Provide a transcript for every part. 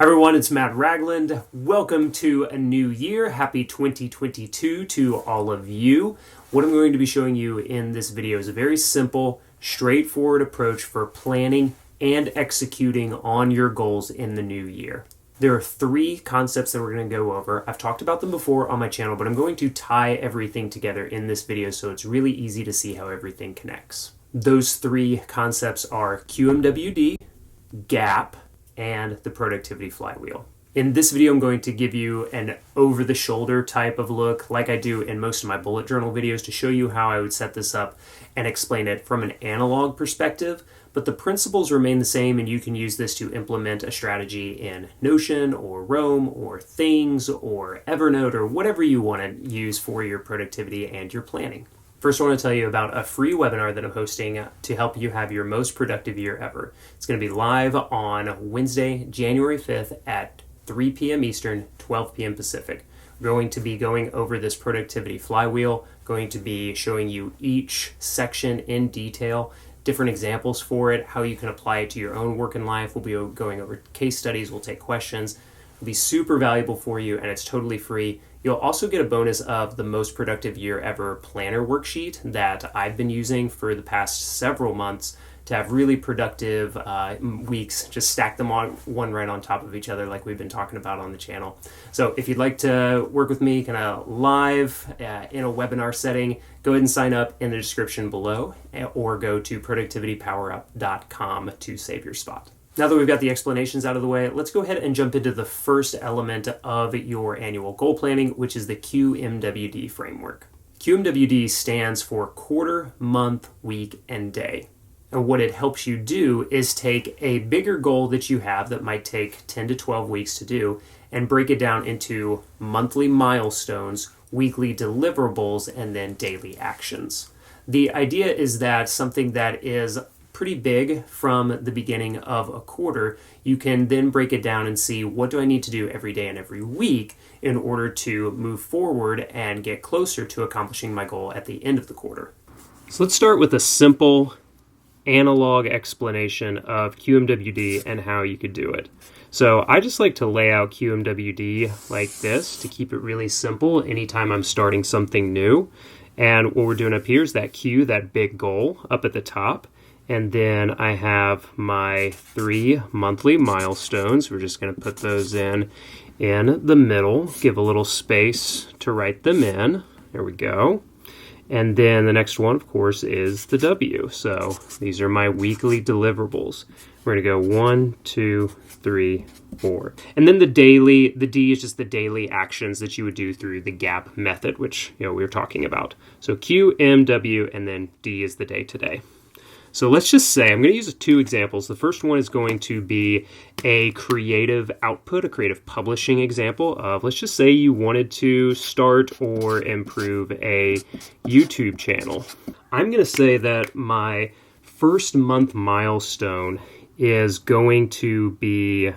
Hi everyone, it's Matt Ragland. Welcome to a new year. Happy 2022 to all of you. What I'm going to be showing you in this video is a very simple, straightforward approach for planning and executing on your goals in the new year. There are three concepts that we're going to go over. I've talked about them before on my channel, but I'm going to tie everything together in this video so it's really easy to see how everything connects. Those three concepts are QMWD, GAP, and the Productivity Flywheel. In this video, I'm going to give you an over-the-shoulder type of look like I do in most of my bullet journal videos to show you how I would set this up and explain it from an analog perspective, but the principles remain the same and you can use this to implement a strategy in Notion or Roam or Things or Evernote or whatever you want to use for your productivity and your planning. First, I want to tell you about a free webinar that I'm hosting to help you have your most productive year ever. It's going to be live on Wednesday, January 5th at 3 p.m. Eastern, 12 p.m. Pacific. We're going to be going over this productivity flywheel, going to be showing you each section in detail, different examples for it, how you can apply it to your own work and life. We'll be going over case studies, we'll take questions. It'll be super valuable for you and it's totally free. You'll also get a bonus of the most productive year ever planner worksheet that I've been using for the past several months to have really productive weeks. Just stack them on one right on top of each other like we've been talking about on the channel. So if you'd like to work with me kind of live in a webinar setting, go ahead and sign up in the description below or go to productivitypowerup.com to save your spot. Now that we've got the explanations out of the way, let's go ahead and jump into the first element of your annual goal planning, which is the QMWD Framework. QMWD stands for quarter, month, week, and day. And what it helps you do is take a bigger goal that you have that might take 10 to 12 weeks to do and break it down into monthly milestones, weekly deliverables, and then daily actions. The idea is that something that is pretty big from the beginning of a quarter, you can then break it down and see what do I need to do every day and every week in order to move forward and get closer to accomplishing my goal at the end of the quarter. So let's start with a simple analog explanation of QMWD and how you could do it. So I just like to lay out QMWD like this to keep it really simple anytime I'm starting something new. And what we're doing up here is that Q, that big goal up at the top. And then I have my 3 monthly milestones. We're just going to put those in the middle, give a little space to write them in. There we go. And then the next one, of course, is the W. So these are my weekly deliverables. We're going to go 1, 2, 3, 4. And then the D is just the daily actions that you would do through the GAP method, which we were talking about. So Q, M, W, and then D is the day today. So let's just say, I'm going to use 2 examples. The first one is going to be a creative output, a creative publishing example of, let's just say you wanted to start or improve a YouTube channel. I'm going to say that my first month milestone is going to be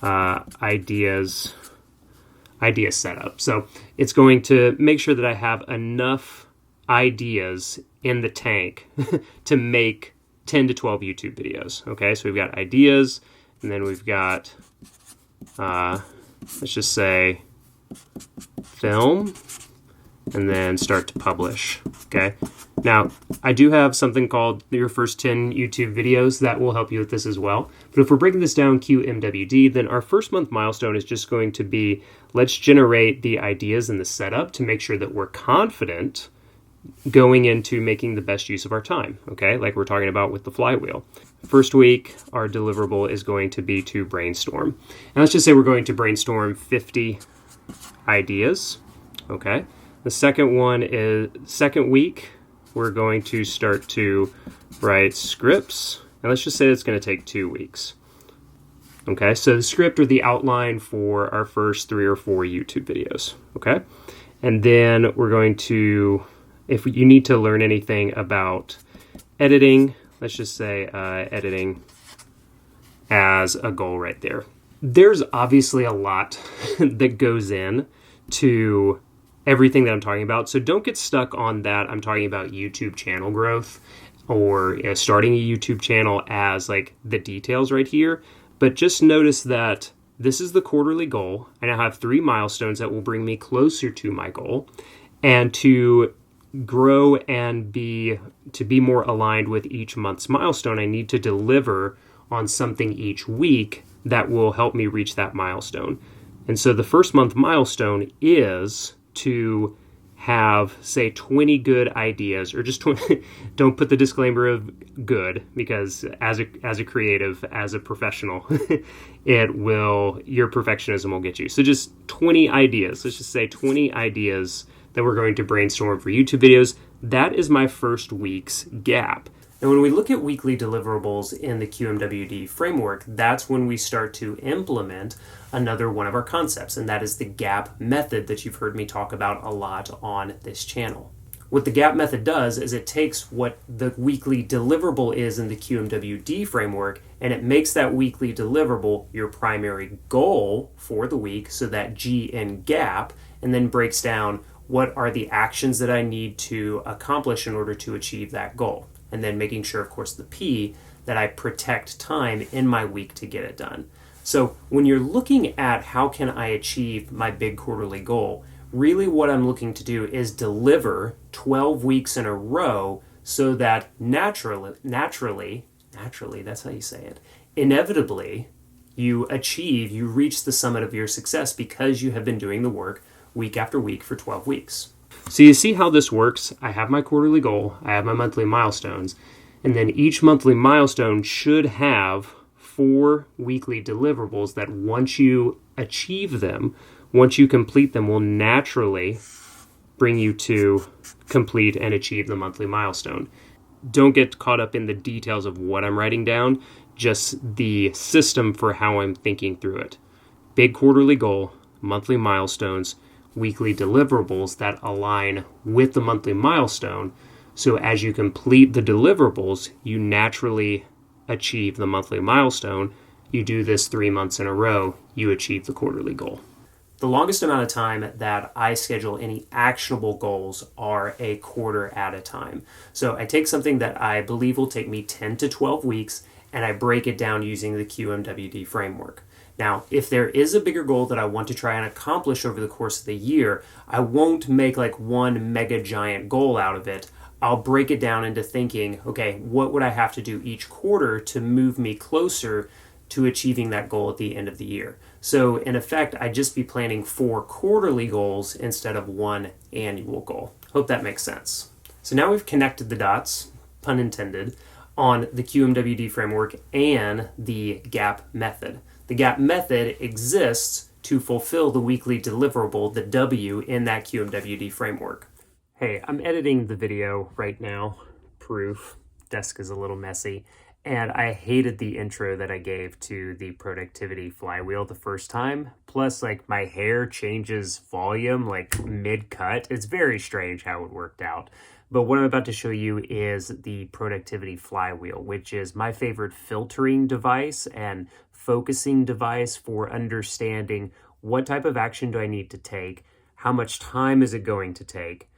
idea setup. So it's going to make sure that I have enough ideas in the tank to make 10 to 12 YouTube videos. Okay, so we've got ideas, and then we've got, let's just say, film, and then start to publish. Okay, now I do have something called your first 10 YouTube videos that will help you with this as well. But if we're breaking this down QMWD, then our first month milestone is just going to be, let's generate the ideas and the setup to make sure that we're confident going into making the best use of our time, okay? Like we're talking about with the flywheel. First week, our deliverable is going to be to brainstorm. And let's just say we're going to brainstorm 50 ideas, okay? The second week, we're going to start to write scripts. And let's just say it's going to take 2 weeks. Okay, so the script or the outline for our first 3 or 4 YouTube videos, okay? And then we're going to, if you need to learn anything about editing, let's just say editing as a goal right there. There's obviously a lot that goes in to everything that I'm talking about, so don't get stuck on that. I'm talking about YouTube channel growth or starting a YouTube channel as like the details right here, but just notice that this is the quarterly goal. I now have 3 milestones that will bring me closer to my goal. And to grow and be more aligned with each month's milestone, I need to deliver on something each week that will help me reach that milestone. And so the first month milestone is to have, say, 20 good ideas, or just 20. Don't put the disclaimer of good, because as a creative, as a professional, your perfectionism will get you. So just 20 ideas. Let's just say 20 ideas that we're going to brainstorm for YouTube videos. That is my first week's gap. And when we look at weekly deliverables in the QMWD framework, that's when we start to implement another one of our concepts, and that is the gap method that you've heard me talk about a lot on this channel. What the gap method does is it takes what the weekly deliverable is in the QMWD framework, and it makes that weekly deliverable your primary goal for the week, so that G in gap, and then breaks down what are the actions that I need to accomplish in order to achieve that goal. And then making sure, of course, the P, that I protect time in my week to get it done. So when you're looking at how can I achieve my big quarterly goal, really what I'm looking to do is deliver 12 weeks in a row, so that naturally, that's how you say it, inevitably, you reach the summit of your success because you have been doing the work week after week for 12 weeks. So you see how this works. I have my quarterly goal, I have my monthly milestones, and then each monthly milestone should have 4 weekly deliverables that once you achieve them, once you complete them, will naturally bring you to complete and achieve the monthly milestone. Don't get caught up in the details of what I'm writing down, just the system for how I'm thinking through it. Big quarterly goal, monthly milestones, weekly deliverables that align with the monthly milestone. So as you complete the deliverables, you naturally achieve the monthly milestone. You do this 3 months in a row, you achieve the quarterly goal. The longest amount of time that I schedule any actionable goals are a quarter at a time. So I take something that I believe will take me 10 to 12 weeks, and I break it down using the QMWD framework. Now, if there is a bigger goal that I want to try and accomplish over the course of the year, I won't make like one mega giant goal out of it. I'll break it down into thinking, okay, what would I have to do each quarter to move me closer to achieving that goal at the end of the year? So in effect, I'd just be planning 4 quarterly goals instead of 1 annual goal. Hope that makes sense. So now we've connected the dots, pun intended, on the QMWD framework and the gap method. The gap method exists to fulfill the weekly deliverable, the W, in that QMWD framework. Hey, I'm editing the video right now. Proof. Desk is a little messy. And I hated the intro that I gave to the Productivity Flywheel the first time. Plus, like, my hair changes volume, like, mid-cut. It's very strange how it worked out. But what I'm about to show you is the Productivity Flywheel, which is my favorite filtering device and focusing device for understanding what type of action do I need to take, how much time is it going to take,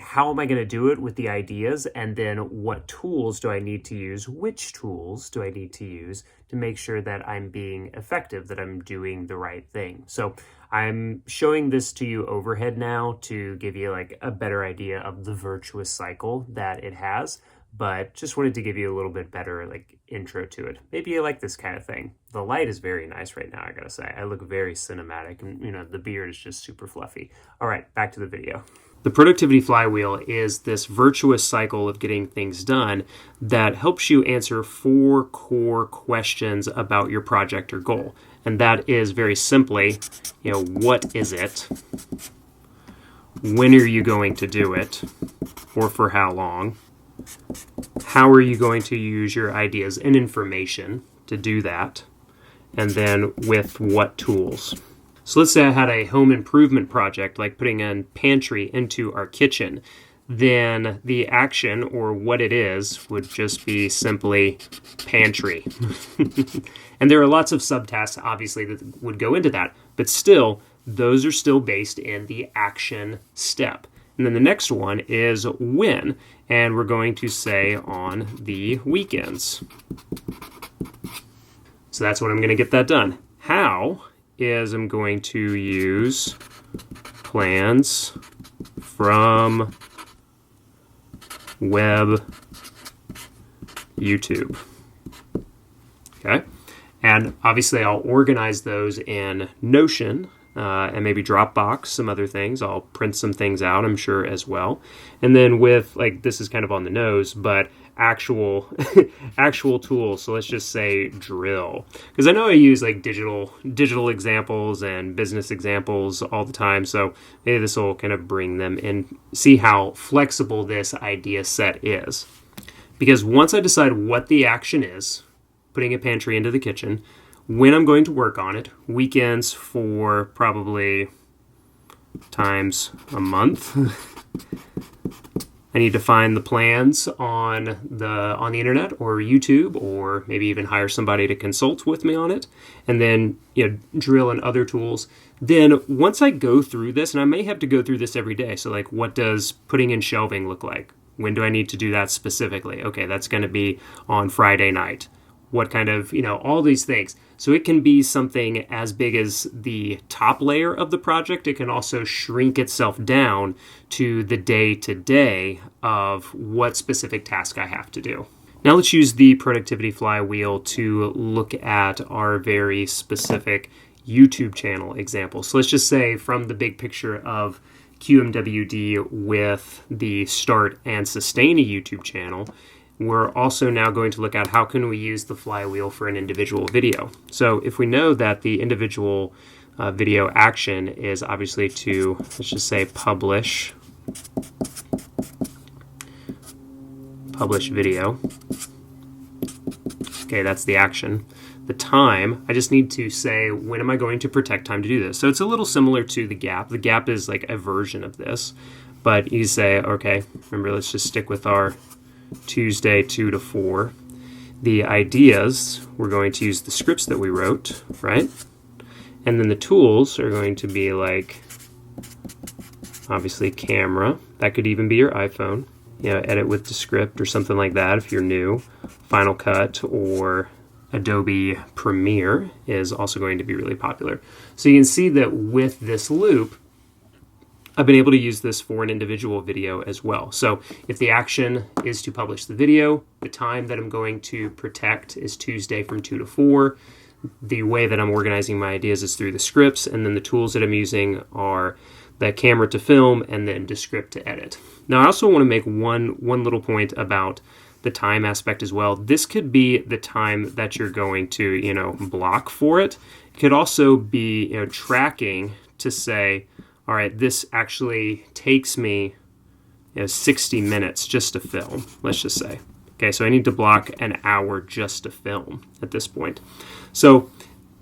how am I going to do it with the ideas, and then what tools do I need to use, which tools do I need to use to make sure that I'm being effective, that I'm doing the right thing. So I'm showing this to you overhead now to give you like a better idea of the virtuous cycle that it has, but just wanted to give you a little bit better like intro to it. Maybe you like this kind of thing. The light is very nice right now, I gotta say. I look very cinematic, and the beard is just super fluffy. All right, back to the video. The Productivity Flywheel is this virtuous cycle of getting things done that helps you answer 4 core questions about your project or goal. And that is very simply, what is it? When are you going to do it? Or for how long? How are you going to use your ideas and information to do that? And then with what tools? So let's say I had a home improvement project, like putting a pantry into our kitchen. Then the action, or what it is, would just be simply pantry. And there are lots of subtasks, obviously, that would go into that. But still, those are still based in the action step. And then the next one is when. And we're going to say on the weekends. So that's when I'm going to get that done. how is I'm going to use plans from web YouTube. Okay. And obviously I'll organize those in Notion and maybe Dropbox, some other things. I'll print some things out, I'm sure, as well. And then with, like, this is kind of on the nose, but actual actual tools. So let's just say drill. Because I know I use like digital examples and business examples all the time. So maybe this will kind of bring them in, see how flexible this idea set is. Because once I decide what the action is, putting a pantry into the kitchen, when I'm going to work on it, weekends for probably times a month. I need to find the plans on the internet or YouTube, or maybe even hire somebody to consult with me on it, and then drill in other tools. Then once I go through this, and I may have to go through this every day, so like, what does putting in shelving look like? When do I need to do that specifically? Okay, that's going to be on Friday night. What kind of, all these things. So it can be something as big as the top layer of the project. It can also shrink itself down to the day-to-day of what specific task I have to do. Now let's use the Productivity Flywheel to look at our very specific YouTube channel example. So let's just say from the big picture of QMWD with the start and sustain a YouTube channel, we're also now going to look at how can we use the flywheel for an individual video. So if we know that the individual video action is obviously to, let's just say, publish video. Okay, that's the action. The time, I just need to say, when am I going to protect time to do this? So it's a little similar to the gap. The gap is like a version of this, but you say, okay, remember, let's just stick with our Tuesday 2 to 4. The ideas, we're going to use the scripts that we wrote, right? And then the tools are going to be like, obviously, camera. That could even be your iPhone. Edit with Descript or something like that if you're new. Final Cut or Adobe Premiere is also going to be really popular. So you can see that with this loop, I've been able to use this for an individual video as well. So if the action is to publish the video, the time that I'm going to protect is Tuesday from 2 to 4. The way that I'm organizing my ideas is through the scripts, and then the tools that I'm using are the camera to film and then Descript to edit. Now I also want to make one little point about the time aspect as well. This could be the time that you're going to, block for it. It could also be, tracking to say, all right, this actually takes me 60 minutes just to film, let's just say. Okay, so I need to block an hour just to film at this point. So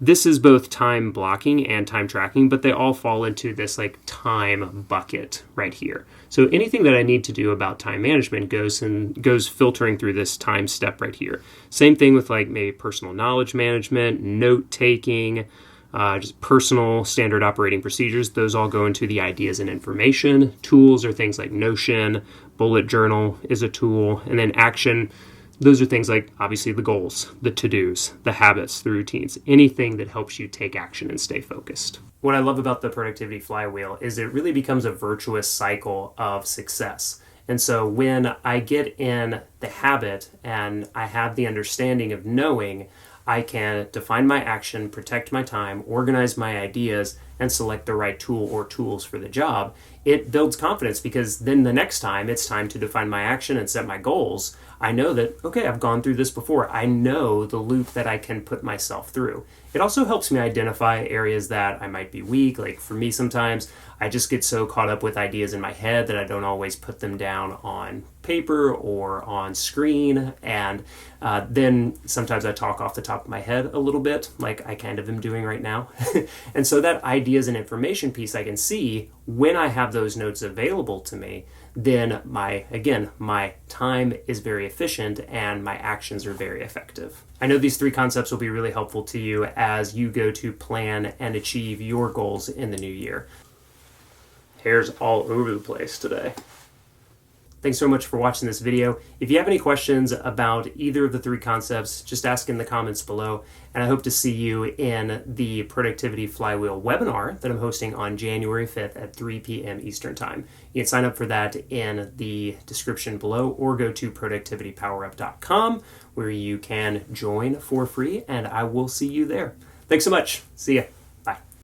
this is both time blocking and time tracking, but they all fall into this like time bucket right here. So anything that I need to do about time management goes filtering through this time step right here. Same thing with like maybe personal knowledge management, note taking, just personal standard operating procedures. Those all go into the ideas and information. Tools are things like Notion, bullet journal is a tool, and then action. Those are things like obviously the goals, the to-dos, the habits, the routines, anything that helps you take action and stay focused. What I love about the Productivity Flywheel is it really becomes a virtuous cycle of success. And so when I get in the habit and I have the understanding of knowing I can define my action, protect my time, organize my ideas, and select the right tool or tools for the job, it builds confidence, because then the next time it's time to define my action and set my goals, I know that, okay, I've gone through this before. I know the loop that I can put myself through. It also helps me identify areas that I might be weak. Like for me, sometimes I just get so caught up with ideas in my head that I don't always put them down on paper or on screen. And then sometimes I talk off the top of my head a little bit, like I kind of am doing right now. And so that ideas and information piece I can see when I have those notes available to me, then my time is very efficient and my actions are very effective. I know these 3 concepts will be really helpful to you as you go to plan and achieve your goals in the new year. Hair's all over the place today. Thanks so much for watching this video. If you have any questions about either of the three concepts, just ask in the comments below. And I hope to see you in the Productivity Flywheel webinar that I'm hosting on January 5th at 3 p.m. Eastern Time. You can sign up for that in the description below or go to productivitypowerup.com where you can join for free, and I will see you there. Thanks so much. See ya.